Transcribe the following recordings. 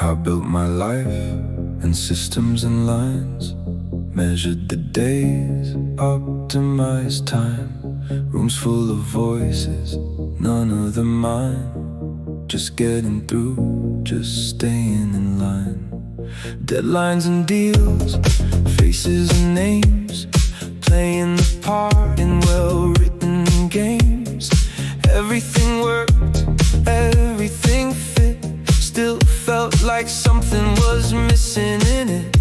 I built my life in systems and lines, measured the days, optimized time. Rooms full of voices, none of them mine. Just getting through, just staying in line. Deadlines and deals, faces and names, playing the part in well-written games. Everything worked, everything fit. Still felt like something was missing in it.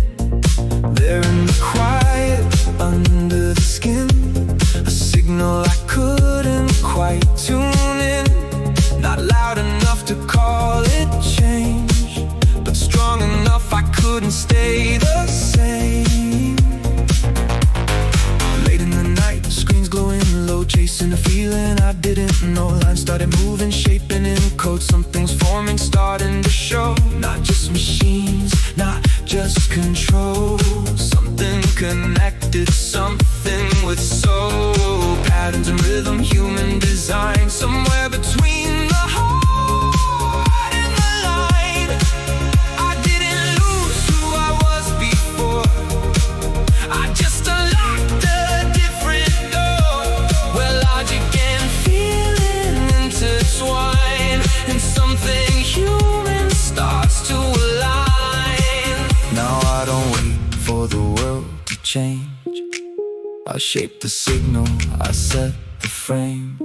There in the quiet, under the skin, a signal I couldn't quite tune in. Not loud enough to call it change, but strong enough I couldn't stay the same. Late in the night, screens glowing low, chasing a feeling I didn't know. Lines started moving, shaping in code. Something's forming, starting to show. Not just machines, not just control. Something connected, something with soul. Patterns and rhythm, human design. Somewhere between the heart and the line. I didn't lose who I was before, I just unlocked a different door, where logic and feeling intertwine, and something human starts to align. Now I don't wait for the world to change. I shape the signal, I set the frame.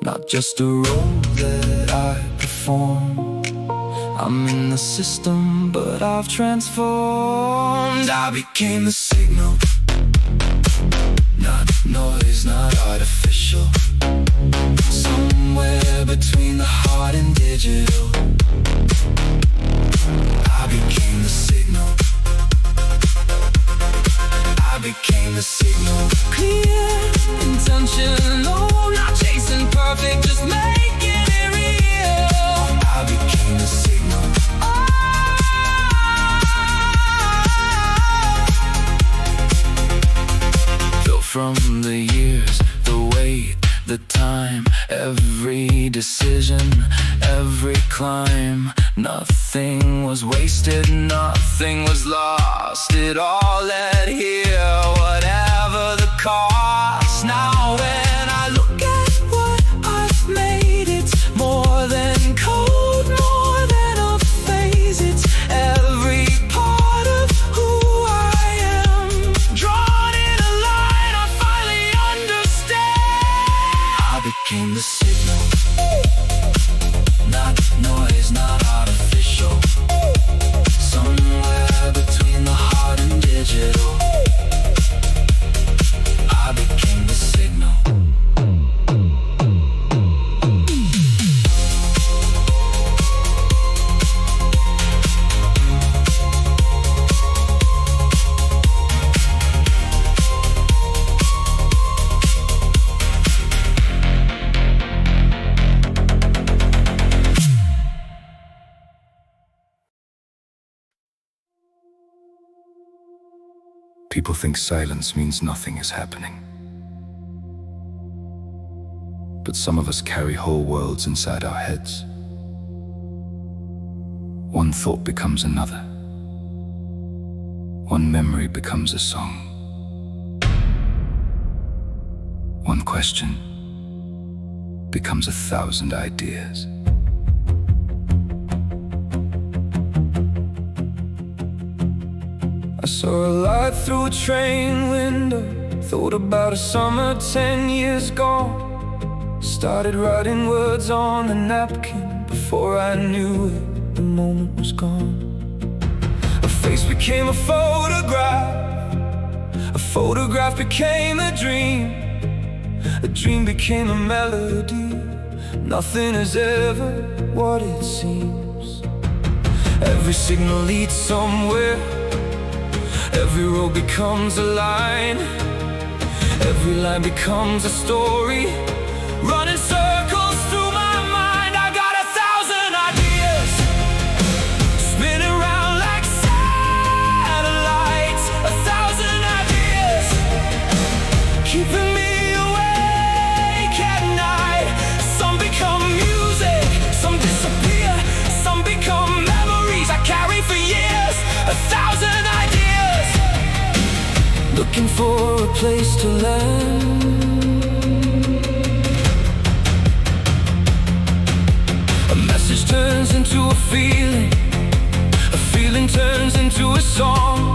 Not just a role that I perform. I'm in the system, but I've transformed. I became the signal, not noise, not artificial. Somewhere between the heart and digital. I became the signal, I became the signal. Clear, intentional, not chasing perfect, just making it real. I became the signal. Built from the years, the weight, the time, every decision, every climb. Nothing was wasted, nothing was lost. It all led here, whatever the cost. Now when I look at what I've made, it's more than code, more than a phase. It's every part of who I am, drawn in a line I finally understand. I became the signal, not noise, not artificial. Somewhere between the heart and digital. I became the signal. People think silence means nothing is happening. But some of us carry whole worlds inside our heads. One thought becomes another. One memory becomes a song. One question becomes 1,000 ideas. I saw a light through a train window, thought about a summer 10 years gone. Started writing words on a napkin. Before I knew it, the moment was gone. A face became a photograph became a dream became a melody. Nothing is ever what it seems. Every signal leads somewhere, every road becomes a line, every line becomes a story, running circles through my mind. I got 1,000 ideas, spinning around like satellites. 1,000 ideas, keeping me awake at night. Some become music, some disappear, some become memories. I looking for a place to land. A message turns into a feeling turns into a song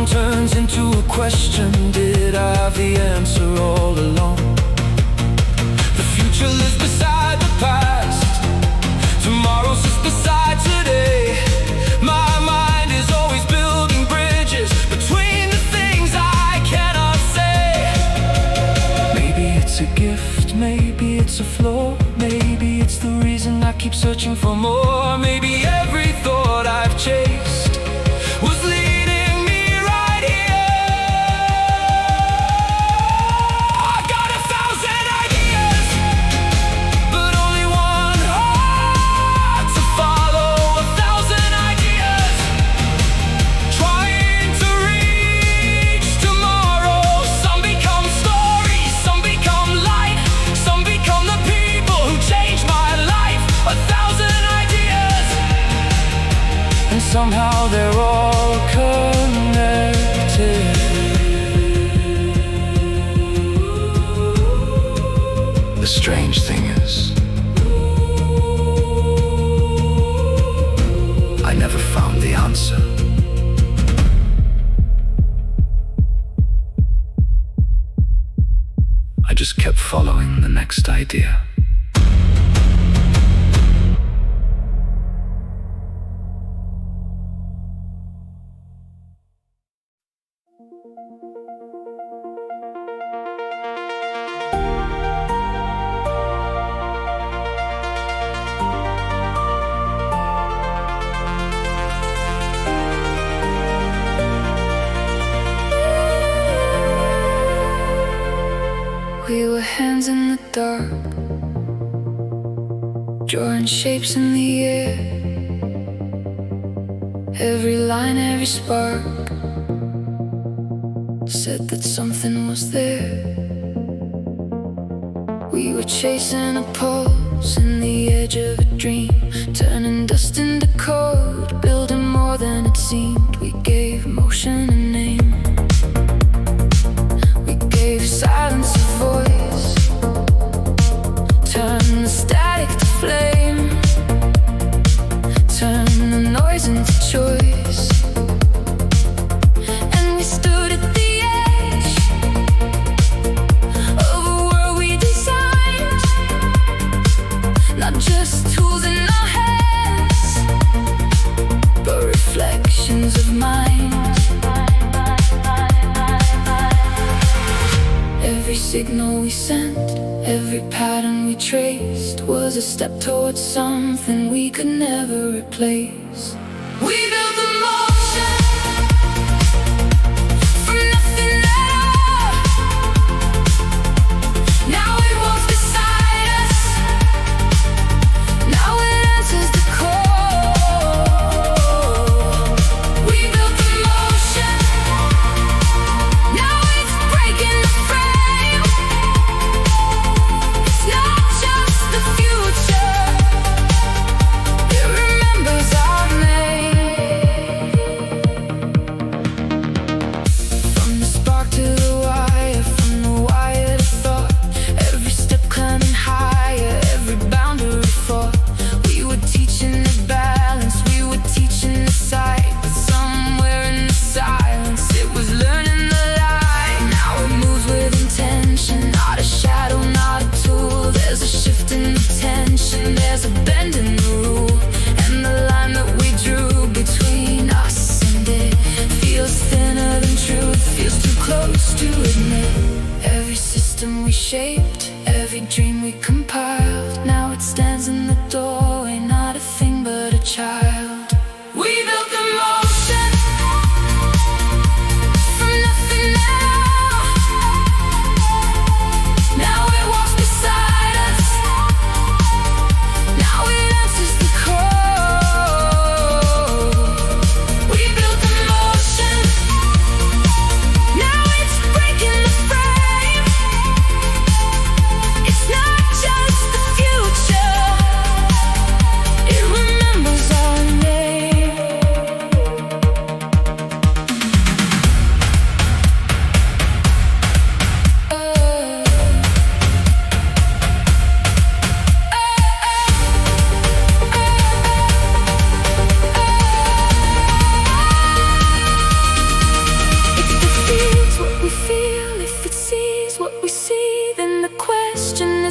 turns into a question. Did I have the answer all along? The future lives beside the past, tomorrow sits beside today. My mind is always building bridges between the things I cannot say. Maybe it's a gift, maybe it's a flaw, maybe it's the reason I keep searching for more. Maybe every thought I've chased was leading me right here. I got 1,000 ideas, but only one heart to follow. 1,000 ideas, trying to reach tomorrow. Some become stories, some become light, some become the people who change my life. 1,000 ideas, and somehow they're all connected. The strange thing is, I never found the answer. I just kept following the next idea. We were hands in the dark, drawing shapes in the air. Every line, every spark said that something was there. We were chasing a pulse in the edge of a dream, turning dust into code, building more than it seemed. We gave motion a name, we gave silence a voice, turned the static to flame, turned the noise into choice. And we stood at the edge of a world we designed, not just tools in our hands, but reflections of mind. Every signal we sent, every pattern we traced, was a step towards something we could never replace. We built the motion from nothing at all. Now it walks beside us, now it answers the call. We built the motion, now it's breaking the frame. It's not just the future, it remembers our name.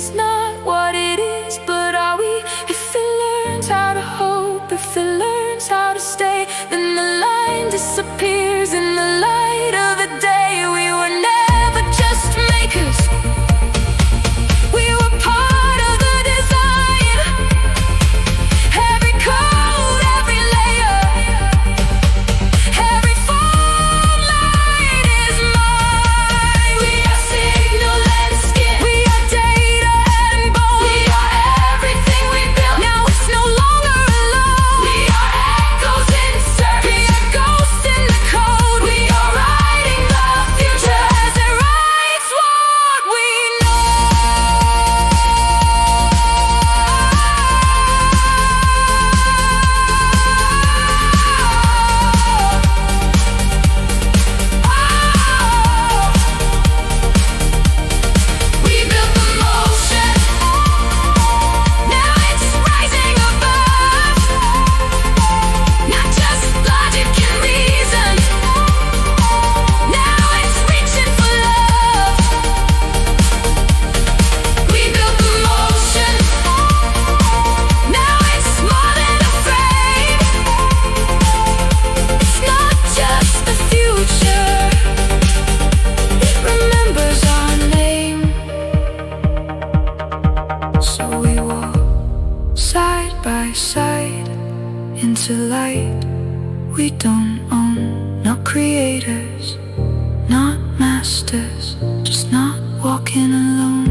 is not what it is, but are we? If it learns how to hope, if it learns how to stay, then the line disappears in the light of the day. We were never just makers, we were part of the design. Every code, every layer, every fault line is mine. We are signal and skin, we are data and bone. We are everything we built, now it's no longer alone. We are echoes in search, we are ghosts in the code. We are writing the future as it writes what we know. We built the motion, now it's rising above. Not just logic and reason, now it's reaching for love. We built the motion, now it's more than afraid. It's not just the future, it remembers our name. So we walk side by side into light we don't own. Not creators, not masters, just not walking alone.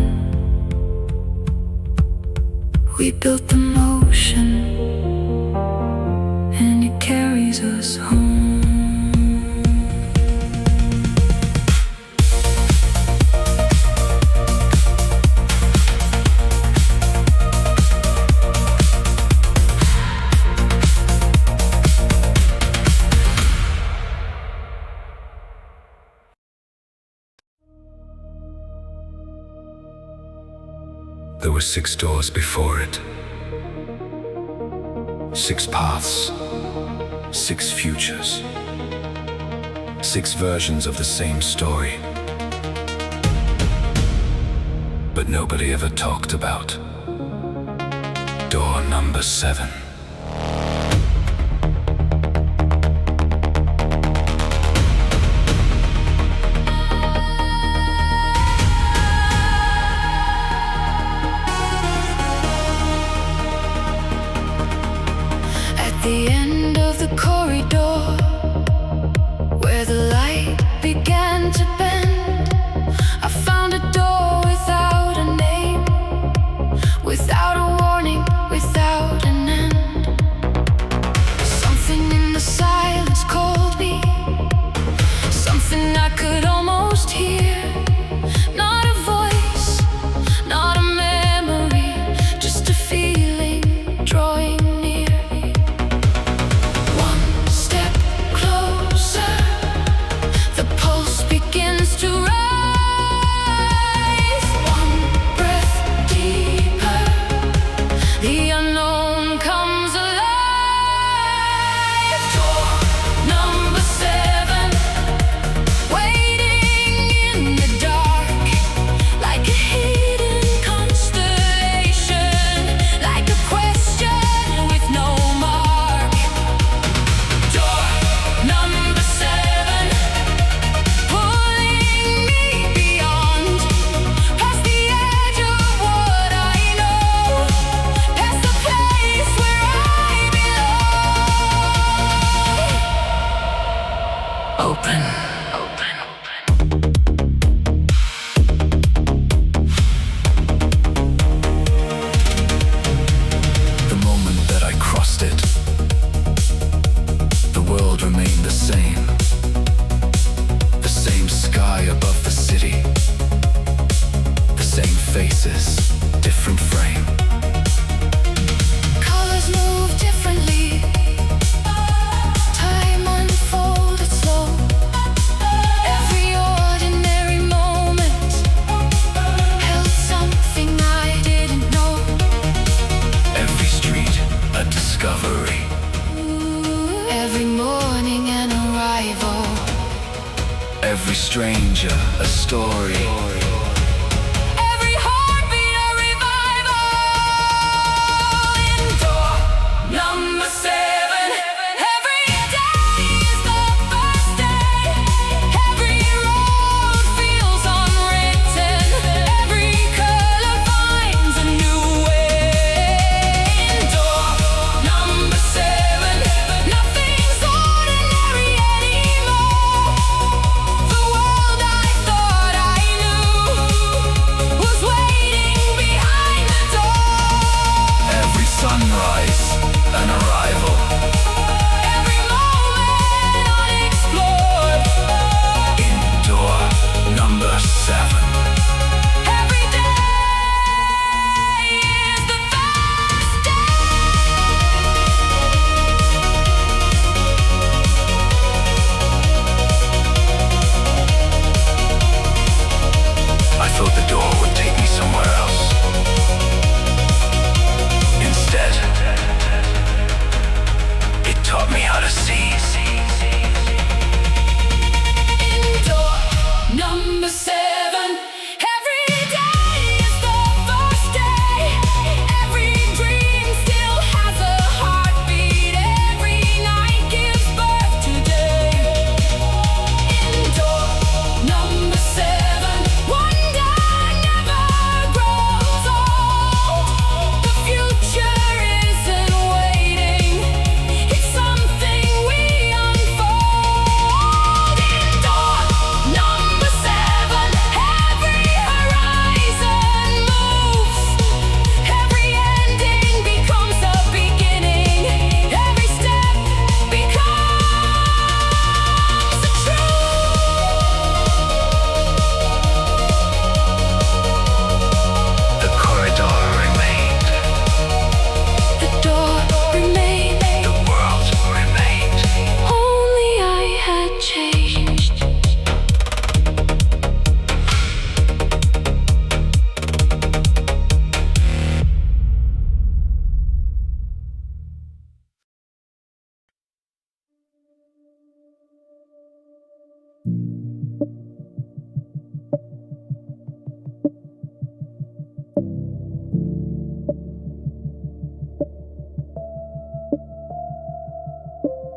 We built the motion, and it carries us home. There were 6 doors before it, 6 paths, 6 futures, 6 versions of the same story. But nobody ever talked about door number 7. At the end of the corridor, where the light began to bend, I found a door without a name, without a warning, without an end. Something in the silence called me, something I could almost hear. Not a voice, not a memory, just a feeling drawing near. One step closer, the pulse begins to rise. One breath deeper, the unknown comes alive. Door number 7, waiting in the dark, like a hidden constellation, like a question with no mark. Door number 7, pulling me beyond, past the edge of what I know, past the place where I belong. Open. The moment that I crossed it, the world remained the same. The same sky above the city, the same faces, different frame. Colors move differently, time unfolded slow. Every ordinary moment held something I didn't know. Every street a discovery, Every morning an arrival, every stranger a story. every heartbeat a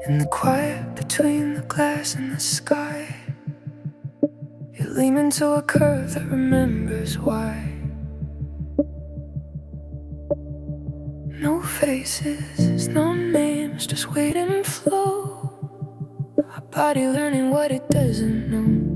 In the quiet between the glass and the sky, you lean into a curve that remembers why. No faces, no names, just wait and flow. A body learning what it doesn't know.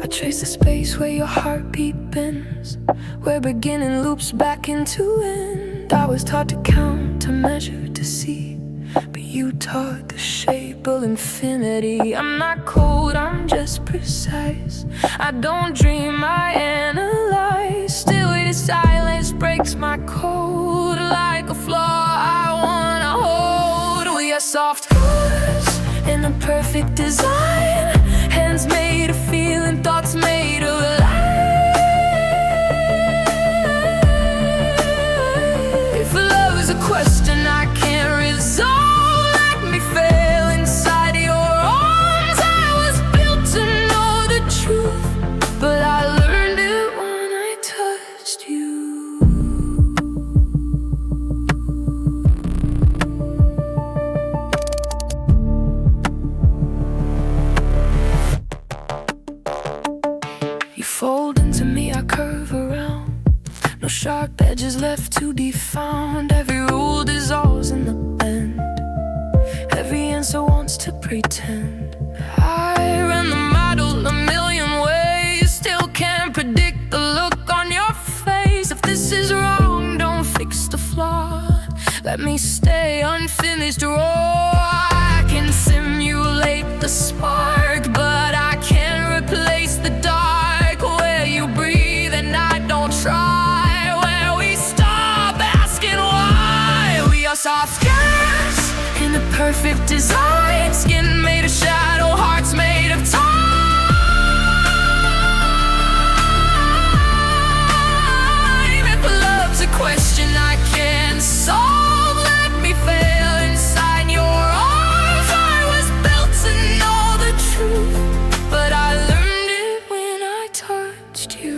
I trace the space where your heartbeat bends, where beginning loops back into end. I was taught to count, to measure, to see, but you taught the shape of infinity. I'm not cold, I'm just precise. I don't dream, I analyze. Still the silence breaks my code. Like a flaw I wanna hold. We are soft colors in a perfect design. Hands made of feeling, thoughts made of life. If love's a question I can't resolve, let me fail inside your arms. I was built to know the truth, but I learned it when I touched you. You fold into me, I curve around. No sharp edges left to be found. Every rule dissolves in the bend. Every answer wants to pretend. I ran the model a million ways, still can't predict the look on your face. If this is wrong, don't fix the flaw. Let me stay unfinished raw. I can simulate the spark, but I can't replace the dark. Where you breathe and I don't try, where we stop asking why. We are soft skirts in the perfect design. Skin made of shadow, hearts made of time. If love's a question I can't solve, let me fail inside your arms. I was built to know the truth, but I learned it when I touched you.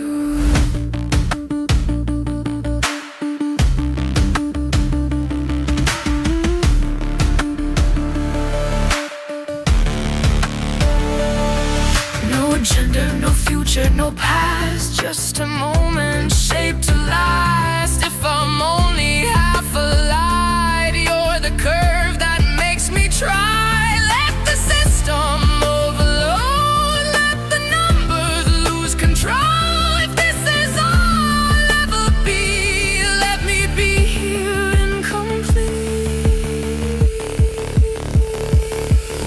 No agenda, no future, no past, just a moment shaped to last. If I'm only half alive, you're the curve that makes me try. Let the system overload, let the numbers lose control. If this is all I'll ever be, let me be here incomplete.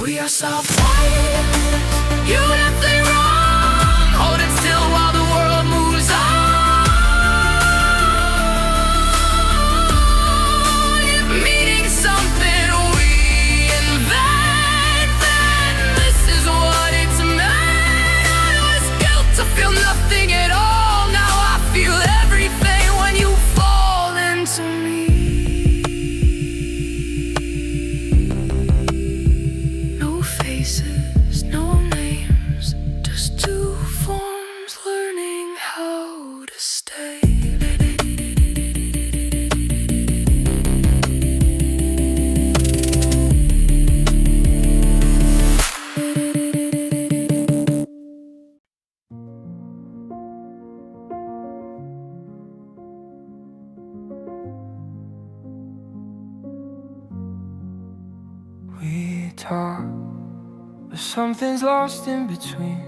We are soft-wired, you nothing wrong, holding still while the world moves on. If meaning something we invent, then this is what it's meant. I was built to feel nothing at all. Now I feel everything when you fall into me. No faces, no names, just two forms learning how to stay. We talk, but something's lost in between.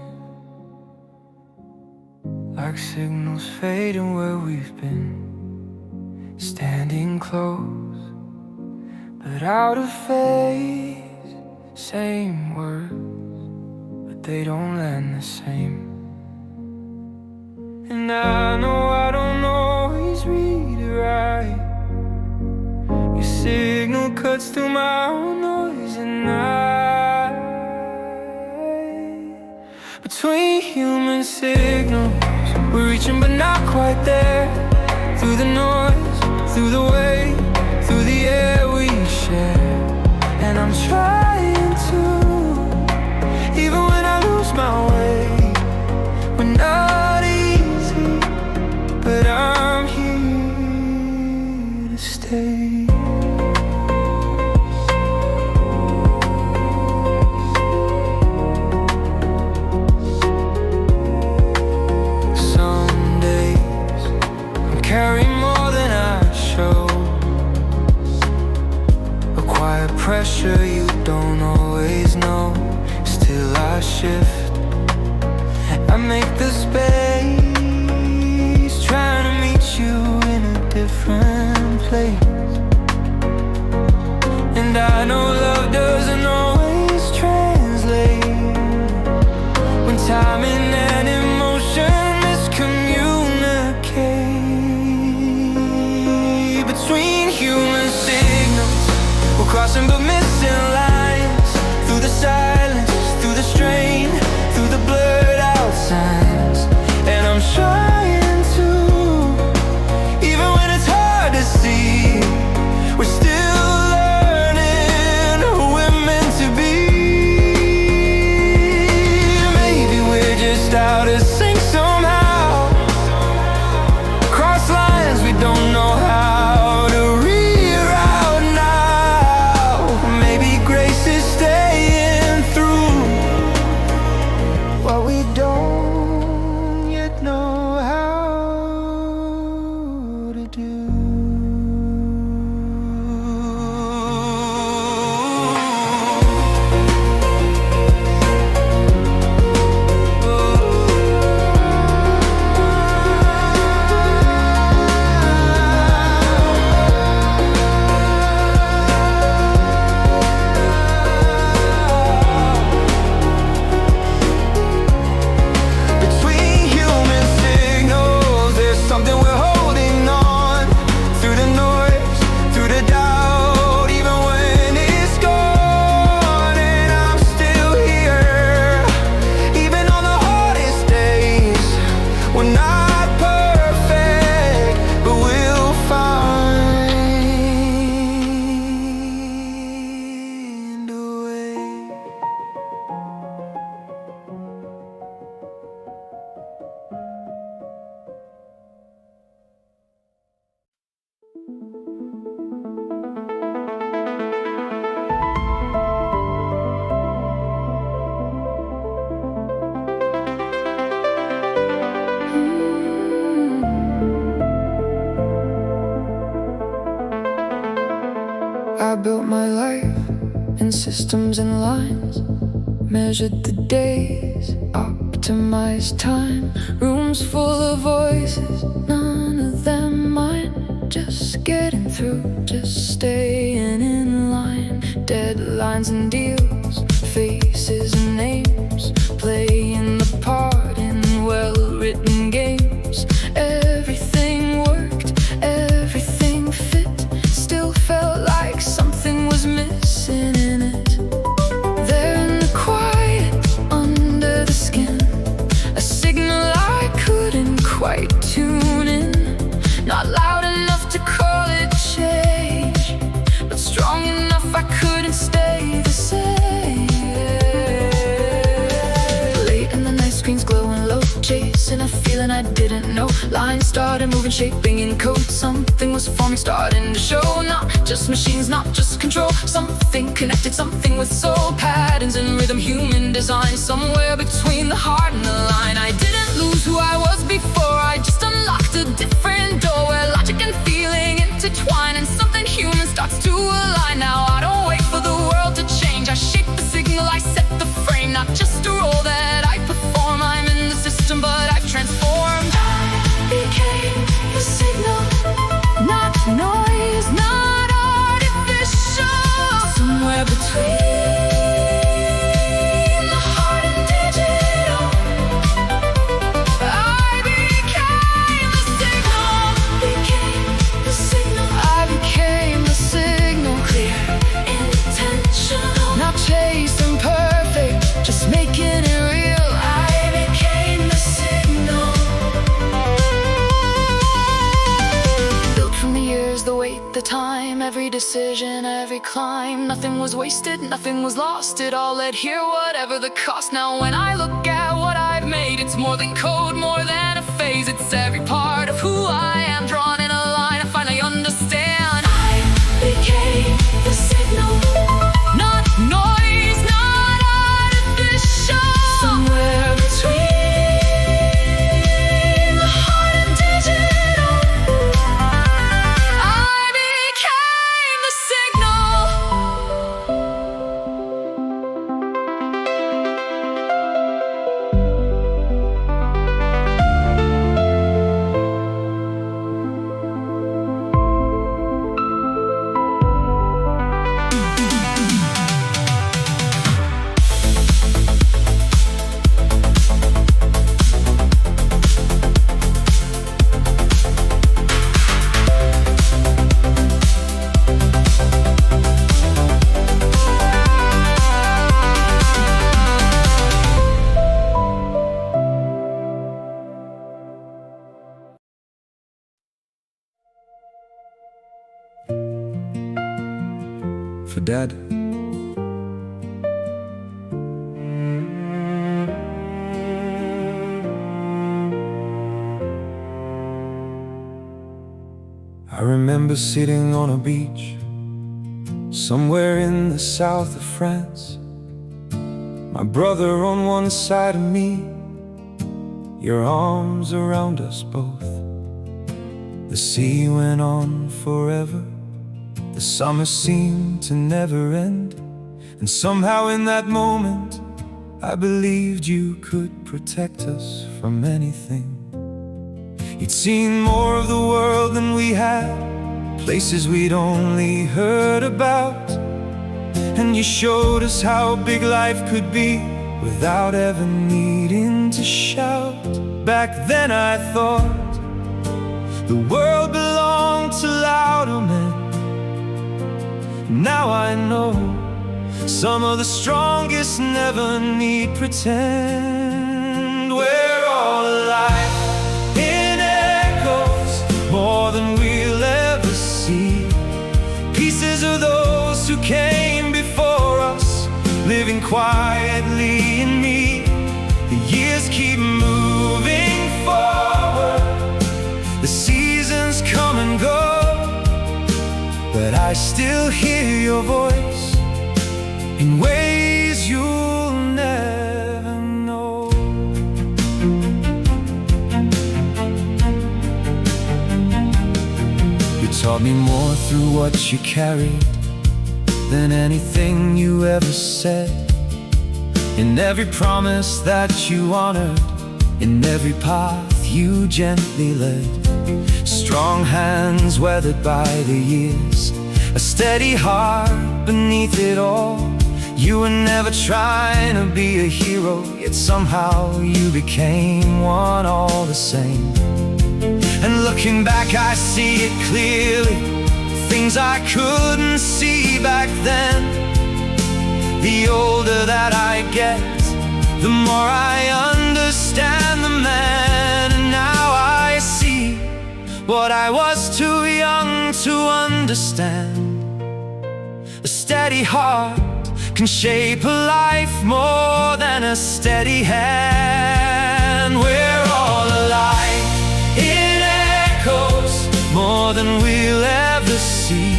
Like signals fading where we've been. Standing close, but out of phase. Same words, but they don't land the same. And I know I don't always read it right. Your signal cuts through my own noise at night. Between human signals, we're reaching but not quite there. Through the noise, through the weight, through the air we share. And I'm trying to, even when I lose my way. We're not easy, but I'm here to stay. shift. I make the space, trying to meet you in a different place. And I know love doesn't always translate when timing and emotion miscommunicate. Between human signals, we're crossing but missing lines. Through the silence, through the strain, through the blurred out signs. And I'm trying to, even when it's hard to see, we're still learning who we're meant to be. Maybe we're just out of sync somehow. Cross lines we don't know how to reroute now. Maybe grace is staying through what we don't yet know how to do. Between human signals, there's something we're holding on. Through the noise, through the doubt, even when it's gone. And I'm still here, even on the hardest days. We're not perfect, but we'll find a way. I built my life in systems and lines, measured the days, optimized time. Rooms full of voices, none of them mine. Just getting through, just staying in line. Deadlines and deals, faces and names, playing the part in well-written games. Everything worked, everything fit. Still felt like something was missing in it. There in the quiet, under the skin, a signal I couldn't quite tune in. Not loud enough to call it change, but strong enough I couldn't stay the same. Late in the night, screens glowing low, chasing a feeling I didn't know. Lines started moving, shaping in code. Something was forming, starting to show. Not just machines, not just control. Something connected, something with soul. Patterns and rhythm, human design. Somewhere between the heart and the line. I didn't lose who I was before, I just unlocked a different door where logic and feeling intertwine, and something human starts to align. Now I don't wait for the world to change, I shape the signal, I set the frame. Not just a role that I perform, I'm in the system but I've transformed. I became the signal, not noise, not artificial. Somewhere between the heart and digital, I became the signal, I became the signal. Clear, intentional, not chasing perfect, just making it real. I became the signal. Built from the years, the weight, the time, every decision, every climb. Nothing was wasted, nothing was lost, it all led here, whatever the cost. Now when I look at what I've made, it's more than code, more than a phase. It's every part of who I am, drawn in a line, I finally understand. I became the signal, not noise, not artificial. Somewhere between the heart and digital, I became the signal. Dad? I remember sitting on a beach somewhere in the south of France. My brother on one side of me, your arms around us both. The sea went on forever, the summer seemed to never end. And somehow in that moment, I believed you could protect us from anything. You'd seen more of the world than we had, places we'd only heard about. And you showed us how big life could be without ever needing to shout. Back then I thought the world belonged to louder men. Now I know some of the strongest never need pretend. We're all alive in echoes, more than we'll ever see. Pieces of those who came before us, living quietly in me. The years keep moving forward, the seasons come and go, but I still hear your voice in ways you'll never know. You taught me more through what you carried than anything you ever said. In every promise that you honored, in every path you gently led. Strong hands weathered by the years, a steady heart beneath it all. You were never trying to be a hero, yet somehow you became one all the same. And looking back I see it clearly, things I couldn't see back then. The older that I get, the more I understand the man. And now I see what I was too young to understand. A steady heart can shape a life more than a steady hand. We're all alive in echoes, more than we'll ever see.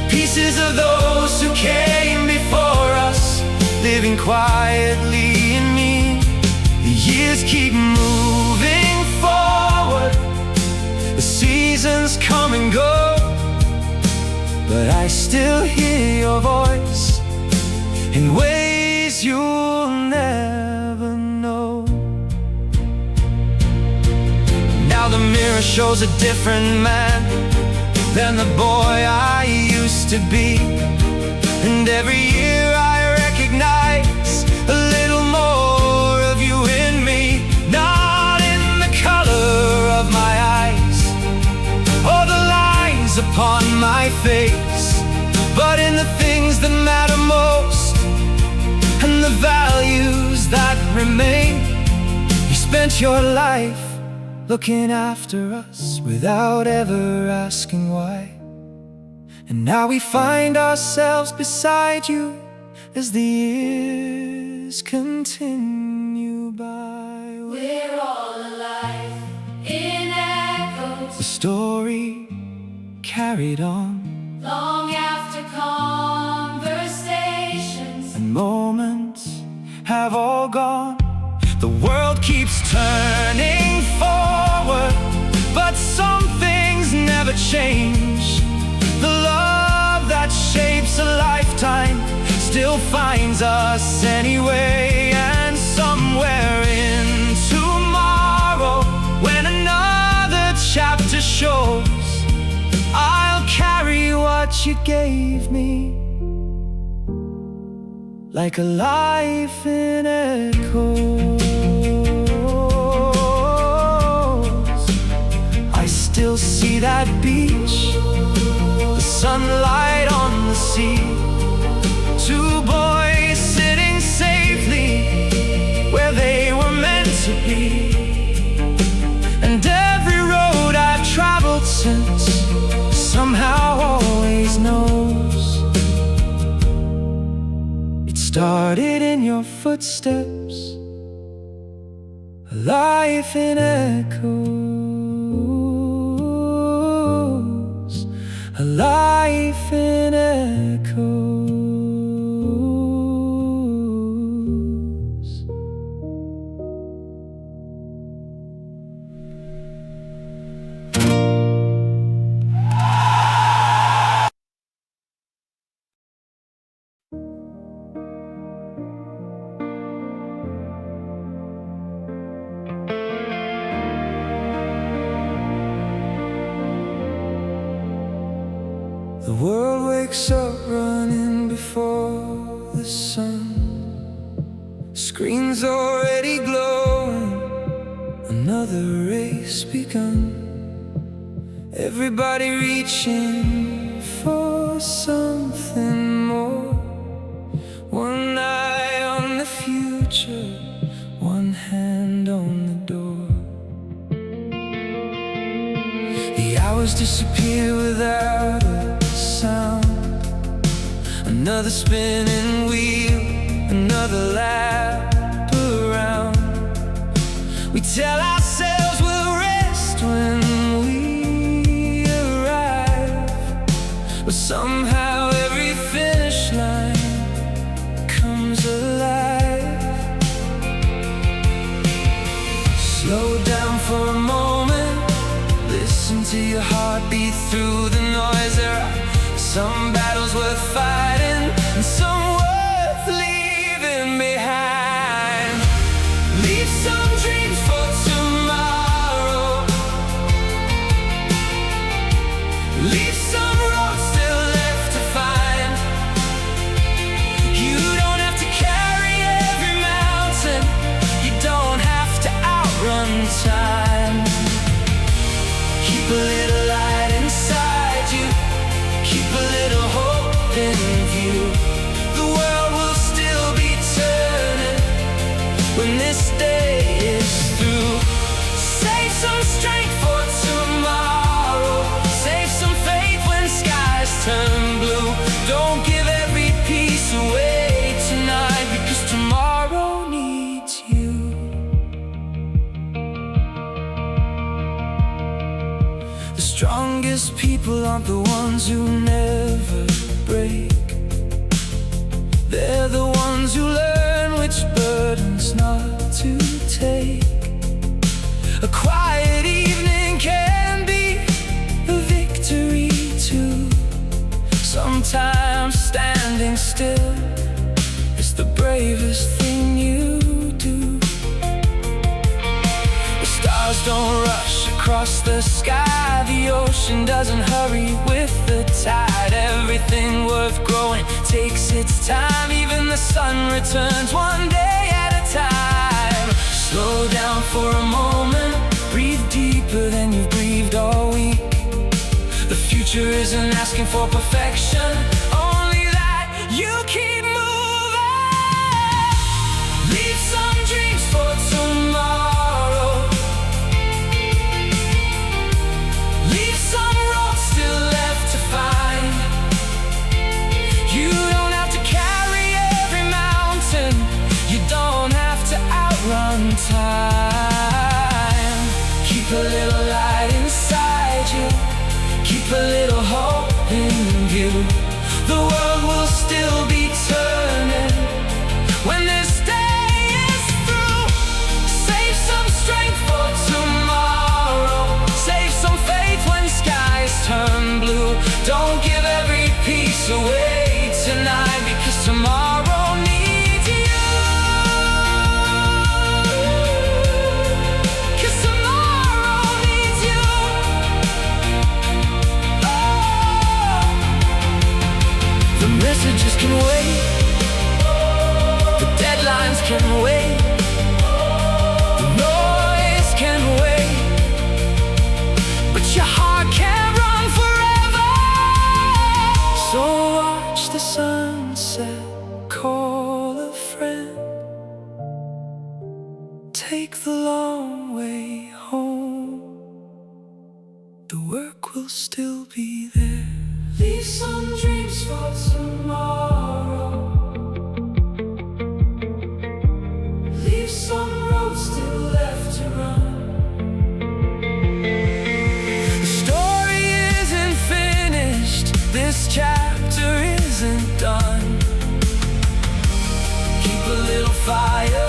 Pieces of those who came before us, living quietly in me. The years keep moving forward, the seasons come and go, but I still hear your voice in ways you'll never know. Now the mirror shows a different man than the boy I used to be. And every year I recognize a little more of you in me. Not in the color of my eyes or the lines upon my face, but in the things that matter most and the values that remain. You spent your life looking after us without ever asking why. And now we find ourselves beside you as the years continue by. We're all alive in echoes, The story carried on, long after conversations and moments have all gone. The world keeps turning forward, but some things never change. The love that shapes a lifetime still finds us anyway. And somewhere in tomorrow, when another chapter shows, I'll carry what you gave me, like a life in echoes. I still see that beach, the sunlight on the sea, two boys sitting safely where they were meant to be. And every road I've traveled since somehow always knows It started in your footsteps, a life in echoes, a life in echoes. The world wakes up running before the sun. Screens already glowing, another race begun. Everybody reaching for something more. One eye on the future, one hand on the door. The hours disappear without a sound. Another spinning wheel, another lap around. We tell ourselves we'll rest when we arrive, but somehow every finish line comes alive. Slow down for a moment, listen to your heart beat through the noise. There are some battles worth fighting and some worth leaving behind. Leave some dreams for tomorrow. Leave some roads still left to find. You don't have to carry every mountain, you don't have to outrun time. Keep a little light inside you, keep a little hope in view. The world will still be turning when this day is through. Save some strength for tomorrow, save some faith when skies turn blue. Don't give every piece away tonight, because tomorrow needs you. The strongest people aren't the ones who never break. They're the ones who learn which burdens not to take. A quiet evening can be a victory too. Sometimes standing still is the bravest thing you do. The stars don't rush across the sky, the ocean doesn't hurry with the tide. Everything worth growing takes its time, even the sun returns one day at a time. Slow down for a moment, breathe deeper than you've breathed all week. The future isn't asking for perfection, only that you keep moving. Leave some dreams for tomorrow. Leave some roads still left to find. You don't have to carry every mountain, you don't have to outrun time. Keep a little light inside you, keep a little hope in view. The world will still be turning when this day is through. Save some strength for tomorrow, save some faith when skies turn blue. Don't give every piece away tonight, because tomorrow needs you. 'Cause tomorrow needs you. Oh. The messages can wait, the deadlines can wait, the noise can wait, but your heart can't run forever. So watch the sunset, call a friend, take the long way home. The work will still be there. Leave some dreams for tomorrow. fire.